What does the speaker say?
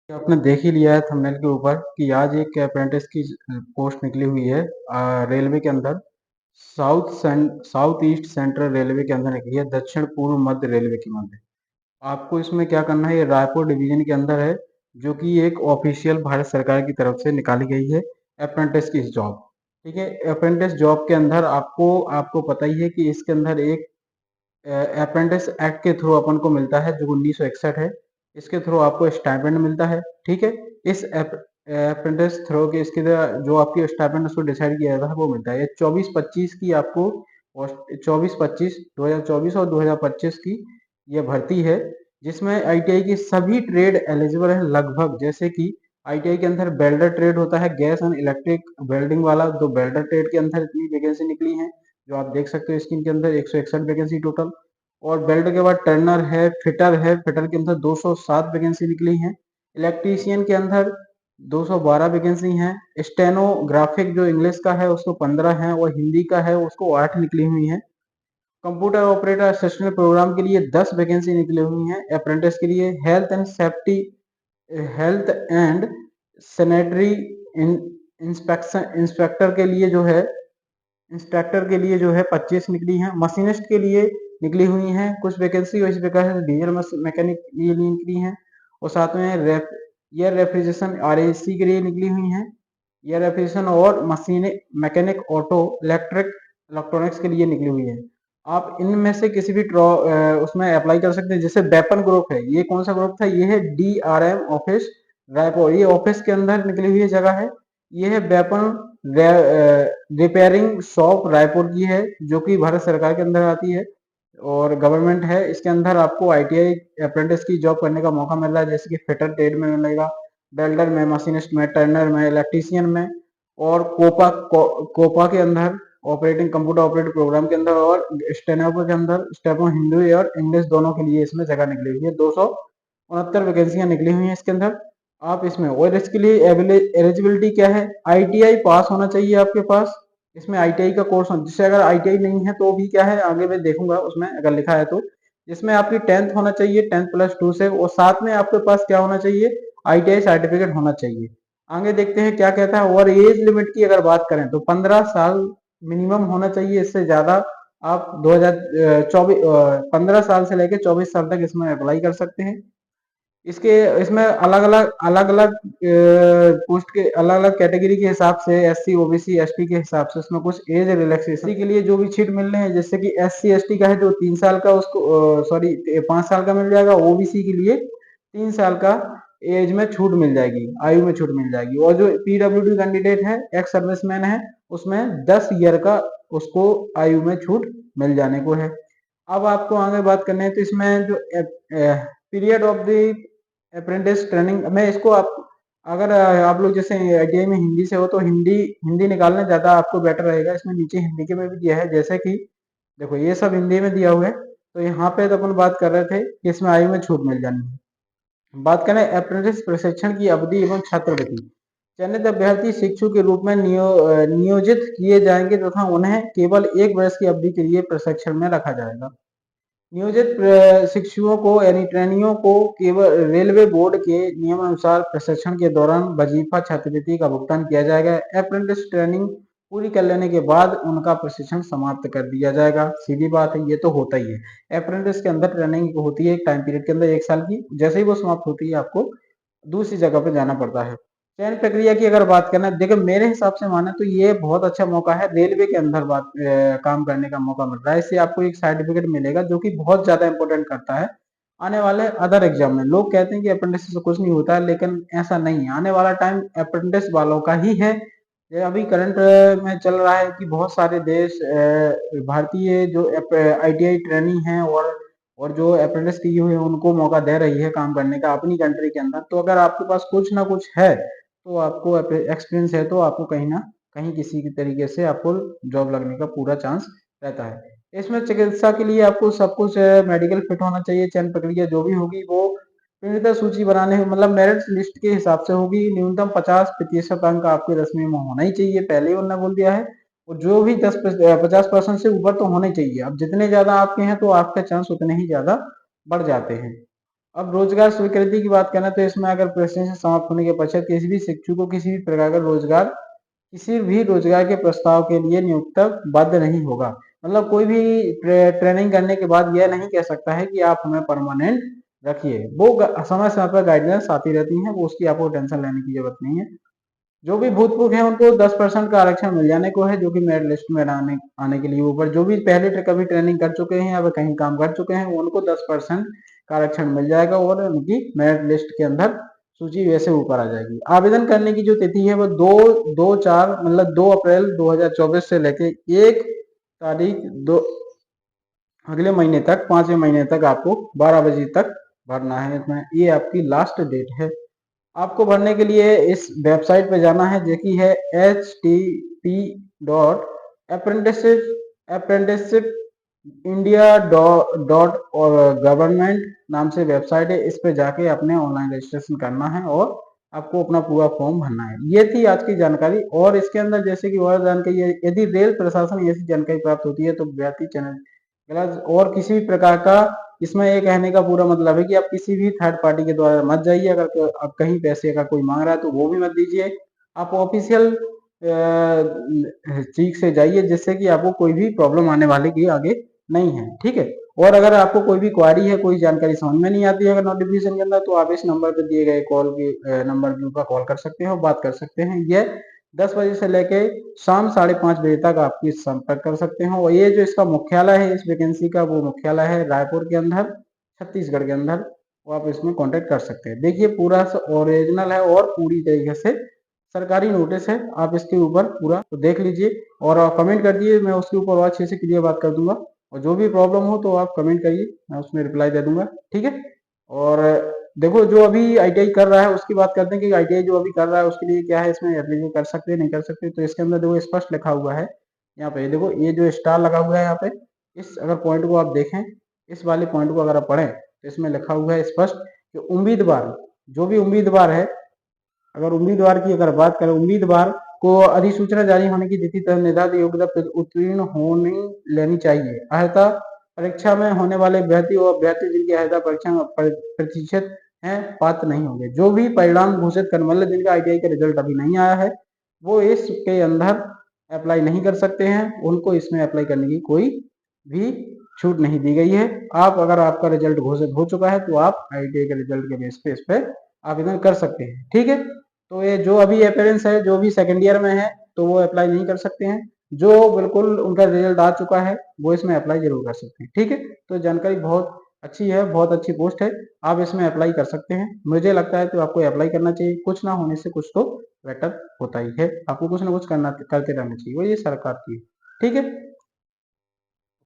आपने देख ही लिया है थंबनेल के ऊपर कि आज एक अप्रेंटिस की पोस्ट निकली हुई है रेलवे के अंदर। साउथ ईस्ट सेंट्रल रेलवे के अंदर निकली है, दक्षिण पूर्व मध्य रेलवे के मध्य। आपको इसमें क्या करना है, ये रायपुर डिवीजन के अंदर है, जो कि एक ऑफिशियल भारत सरकार की तरफ से निकाली गई है अप्रेंटिस की जॉब। ठीक है, अप्रेंटिस जॉब के अंदर आपको आपको पता ही है कि इसके अंदर एक अप्रेंटिस एक्ट के थ्रू अपन को मिलता है जो 1961 है। इसके थ्रू आपको स्टाइपेंड मिलता है। ठीक है, इस अप्रेंटिस थ्रू के इसके जो आपकी स्टाइपेंड उसको डिसाइड किया जाता है वो मिलता है। ये 24-25 की आपको 24-25 2024 और 2025 की ये भर्ती है, जिसमें आईटीआई की सभी ट्रेड एलिजिबल है लगभग। जैसे कि आईटीआई के अंदर वेल्डर ट्रेड होता है, गैस एंड इलेक्ट्रिक वेल्डिंग वाला, तो वेल्डर ट्रेड के अंदर इतनी वैकेंसी निकली है जो आप देख सकते हो स्क्रीन के अंदर, 161 वैकेंसी टोटल। और बेल्ट के बाद टर्नर है, फिटर के अंदर 207 वैकेंसी निकली है। इलेक्ट्रीशियन के अंदर 212 वैकेंसी हैं। स्टेनोग्राफिक जो इंग्लिश का है उसको 15 है, और हिंदी का है उसको 8 निकली हुई हैं। कंप्यूटर ऑपरेटर असिस्टेंट प्रोग्राम के लिए 10 वैकेंसी निकली हुई हैं। अप्रेंटिस के लिए हेल्थ एंड सैनिटरी इंस्पेक्टर के लिए जो है इंस्ट्रक्टर के लिए जो है 25 निकली हैं। मशीनिस्ट के लिए निकली हुई हैं कुछ वैकेंसी, और इस प्रकार से डीजल मैकेनिक के लिए निकली हैं। और साथ में एयर रेफ्रिजरेशन आरएसी के लिए निकली हुई हैं। एयर रेफ्रिजरेशन और मशीन मैकेनिक ऑटो इलेक्ट्रॉनिक्स के लिए निकली हुई है। आप इनमें से किसी भी उसमें अप्लाई कर सकते हैं। जैसे वेपन ग्रुप है, ये कौन सा ग्रुप था, ये है डीआरएम ऑफिस रायपुर, ये ऑफिस के अंदर निकली हुई जगह है। ये है वेपन रिपेयरिंग शॉप रायपुर की है, जो कि भारत सरकार के अंदर आती है और गवर्नमेंट है। इसके अंदर आपको आईटीआई अप्रेंटिस की जॉब करने का मौका मिल रहा है, जैसे कि फिटर ट्रेड में मिलेगा, वेल्डर में, मशीनिस्ट में, टर्नर में, इलेक्ट्रीशियन में, और कोपा के अंदर ऑपरेटिंग कंप्यूटर ऑपरेटिंग प्रोग्राम के अंदर, और स्टेनोग्राफर के अंदर स्टेनो हिंदी और इंग्लिश दोनों के लिए इसमें जगह निकली हुई है। 269 वैकेंसियां निकली हुई हैं इसके अंदर। आप इसमें, और इसके लिए एलिजिबिलिटी क्या है, आईटीआई पास होना चाहिए आपके पास। इसमें आईटीआई का कोर्स होना, जिससे अगर आईटीआई नहीं है तो भी क्या है, आगे मैं देखूंगा उसमें अगर लिखा है तो। इसमें आपकी 10th होना चाहिए, 10th+2 से, और साथ में आपके पास क्या होना चाहिए, आईटीआई सर्टिफिकेट होना चाहिए। आगे देखते हैं क्या कहता है। और एज लिमिट की अगर बात करें तो 15 साल मिनिमम होना चाहिए, इससे ज्यादा आप 2024 15 साल से लेकर 24 साल तक इसमें अप्लाई कर सकते हैं। इसके इसमें अलग अलग पोस्ट के अलग अलग कैटेगरी के हिसाब से, एससी ओबीसी एसटी के हिसाब से इसमें कुछ एज रिलैक्सेशन के लिए जो भी छीट मिल रहे हैं। जैसे कि एससी एसटी का है जो 3 साल का, उसको सॉरी 5 साल का मिल जाएगा। ओबीसी के लिए 3 साल का एज में छूट मिल जाएगी, आयु में छूट मिल जाएगी। और जो पीडब्ल्यूडी कैंडिडेट है, एक्स सर्विसमैन है, उसमें 10 ईयर का उसको आयु में छूट मिल जाने को है। अब आपको आगे बात करनी है तो इसमें जो period of the apprentice training में, इसको आप अगर आप लोग जैसे आईटीआई में हिंदी से हो तो हिंदी हिंदी निकालना ज्यादा आपको बेटर रहेगा। इसमें नीचे हिंदी के में भी दिया है, जैसे कि देखो ये सब हिंदी में दिया हुआ है। तो यहाँ पे तो अपन बात कर रहे थे कि इसमें आयु में छूट मिल जानी है। बात करें अप्रेंटिस प्रशिक्षण की अवधि एवं छात्रवृत्ति, चयनित अभ्यर्थी शिक्षु के रूप में नियोजित किए जाएंगे तथा उन्हें केवल 1 वर्ष की अवधि के लिए प्रशिक्षण में रखा जाएगा। नियोजित शिक्षुओं को यानी ट्रेनियों को केवल रेलवे बोर्ड के नियमानुसार प्रशिक्षण के दौरान वजीफा छात्रवृत्ति का भुगतान किया जाएगा। अप्रेंटिस ट्रेनिंग पूरी कर लेने के बाद उनका प्रशिक्षण समाप्त कर दिया जाएगा। सीधी बात है, ये तो होता ही है। अप्रेंटिस के अंदर ट्रेनिंग होती है एक टाइम पीरियड के अंदर 1 साल की, जैसे ही वो समाप्त होती है आपको दूसरी जगह पे जाना पड़ता है। चयन प्रक्रिया की अगर बात करना, देखो मेरे हिसाब से माने तो ये बहुत अच्छा मौका है, रेलवे के अंदर काम करने का मौका मिल रहा है। इससे आपको एक सर्टिफिकेट मिलेगा जो कि बहुत ज्यादा इंपॉर्टेंट करता है आने वाले अदर एग्जाम में। लोग कहते हैं कि अप्रेंटिस से कुछ नहीं होता है, लेकिन ऐसा नहीं है। आने वाला टाइम अप्रेंटिस वालों का ही है। ये अभी करंट में चल रहा है कि बहुत सारे देश भारतीय जो आईटीआई ट्रेनिंग है और जो अप्रेंटिस किए हुए हैं उनको मौका दे रही है काम करने का अपनी कंट्री के अंदर। तो अगर आपके पास कुछ ना कुछ है, तो आपको एक्सपीरियंस है, तो आपको कहीं ना कहीं किसी की तरीके से आपको जॉब लगने का पूरा चांस रहता है। इसमें चिकित्सा के लिए आपको सब कुछ मेडिकल फिट होना चाहिए। चयन प्रक्रिया जो भी होगी वो पूर्णतः सूची बनाने मतलब मेरिट लिस्ट के हिसाब से होगी। न्यूनतम 50% अंक आपके 10वीं में होना ही चाहिए, पहले ही उन्होंने बोल दिया है। और जो भी 50% से ऊपर तो होने चाहिए। अब जितने ज्यादा आपके हैं तो आपके चांस उतने ही ज्यादा बढ़ जाते हैं। अब रोजगार स्वीकृति की बात करें तो इसमें अगर प्रेसिडेंसी समाप्त होने के पश्चात किसी भी शिक्षक को किसी भी रोजगार के प्रस्ताव के लिए नियुक्त बाध्य नहीं होगा। मतलब कोई भी ट्रेनिंग करने के बाद यह नहीं कह सकता है कि आप हमें परमानेंट रखिए। वो समय समय पर गाइडेंस आती रहती है, वो उसकी आपको टेंशन लेने की जरूरत नहीं है। जो भी भूतपूर्व है उनको 10% का आरक्षण मिल जाने को है, जो कि मेरिट लिस्ट में आने के लिए ऊपर जो भी पहले कभी ट्रेनिंग कर चुके हैं या फिर कहीं काम कर चुके हैं उनको 10% का आरक्षण मिल जाएगा और उनकी मेरिट लिस्ट के अंदर सूची वैसे ऊपर आ जाएगी। आवेदन करने की जो तिथि है वो 2 अप्रैल 2024 से लेके 1 तारीख अगले महीने तक 5वें महीने तक आपको 12 बजे तक भरना है इसमें। ये आपकी लास्ट डेट है। आपको भरने के लिए इस वेबसाइट पे जाना है जो कि है http://apprenticeship india.gov नाम से वेबसाइट है। इस पे जाके अपने ऑनलाइन रजिस्ट्रेशन करना है और आपको अपना पूरा फॉर्म भरना है। ये थी आज की जानकारी। और इसके अंदर जैसे कि और जानकारी है, यदि रेल प्रशासन ऐसी जानकारी प्राप्त होती है तो व्यक्ति चैनल प्लस और किसी भी प्रकार का इसमें ये कहने का पूरा मतलब है कि आप किसी भी थर्ड पार्टी के द्वारा मत जाइए। अगर आप कहीं पैसे का कोई मांग रहा है तो वो भी मत दीजिए। आप ऑफिशियल चीज से जाइए जिससे कि आपको कोई भी प्रॉब्लम आने वाली की आगे नहीं है। ठीक है। और अगर आपको कोई भी क्वारी है, कोई जानकारी समझ में नहीं आती है अगर नोटिफिकेशन के अंदर, तो आप इस नंबर पर दिए गए नंबर के ऊपर कॉल कर सकते हैं और बात कर सकते हैं। यह 10 बजे से लेके शाम 5:30 बजे तक आप इस संपर्क कर सकते हो। और ये जो इसका मुख्यालय है इस वैकेंसी का, वो मुख्यालय है रायपुर के अंदर, छत्तीसगढ़ के अंदर। वो आप इसमें कांटेक्ट कर सकते हैं। देखिए पूरा ओरिजिनल है और पूरी तरीके से सरकारी नोटिस है। आप इसके ऊपर पूरा तो देख लीजिए और आप कमेंट कर दिए, मैं उसके ऊपर और अच्छे से क्लियर बात कर दूंगा। और जो भी प्रॉब्लम हो तो आप कमेंट करिए, मैं उसमें रिप्लाई दे दूंगा। ठीक है। और देखो जो अभी आईटीआई कर रहा है उसकी बात करते हैं कि आईटीआई जो अभी कर रहा है उसके लिए क्या है, इसमें एप्लीकेशन कर सकते हैं नहीं कर सकते। तो इसके अंदर देखो स्पष्ट लिखा हुआ है यहाँ पे, देखो ये जो स्टार लगा हुआ है यहाँ पे, इस अगर पॉइंट को आप देखें, इस वाले पॉइंट को अगर आप पढ़ें तो इसमें लिखा हुआ है स्पष्ट कि उम्मीदवार, जो भी उम्मीदवार है, अगर उम्मीदवार की अगर बात करें, उम्मीदवार को अधिसूचना जारी होने की तिथि तक निर्धारित योग्यता उत्तीर्ण होनी लेनी चाहिए। अर्हता परीक्षा में होने वाले अभ्यर्थी और अभ्यर्थी जिनकी अर्हता परीक्षा में प्रतिशत है पात्र नहीं होंगे। जो भी परिणाम घोषित करने वाले जिनका आईटीआई का रिजल्ट अभी नहीं आया है वो इसके अंदर अप्लाई नहीं कर सकते हैं। उनको इसमें अप्लाई करने की कोई भी छूट नहीं दी गई है। आप अगर आपका रिजल्ट घोषित हो चुका है तो आप आईटीआई के रिजल्ट के बेस पे इस पे आवेदन कर सकते हैं। ठीक है। तो ये जो अभी अपेरेंस है, जो भी सेकंड ईयर में है तो वो अप्लाई नहीं कर सकते हैं। जो बिल्कुल उनका रिजल्ट आ चुका है वो इसमें अप्लाई जरूर कर सकते हैं। ठीक है। तो जानकारी बहुत अच्छी है, बहुत अच्छी पोस्ट है, आप इसमें अप्लाई कर सकते हैं। मुझे लगता है तो आपको अप्लाई करना चाहिए। कुछ ना होने से कुछ तो बेटर होता ही है। आपको कुछ ना कुछ करना करते रहना चाहिए, वो ये सरकार की। ठीक है।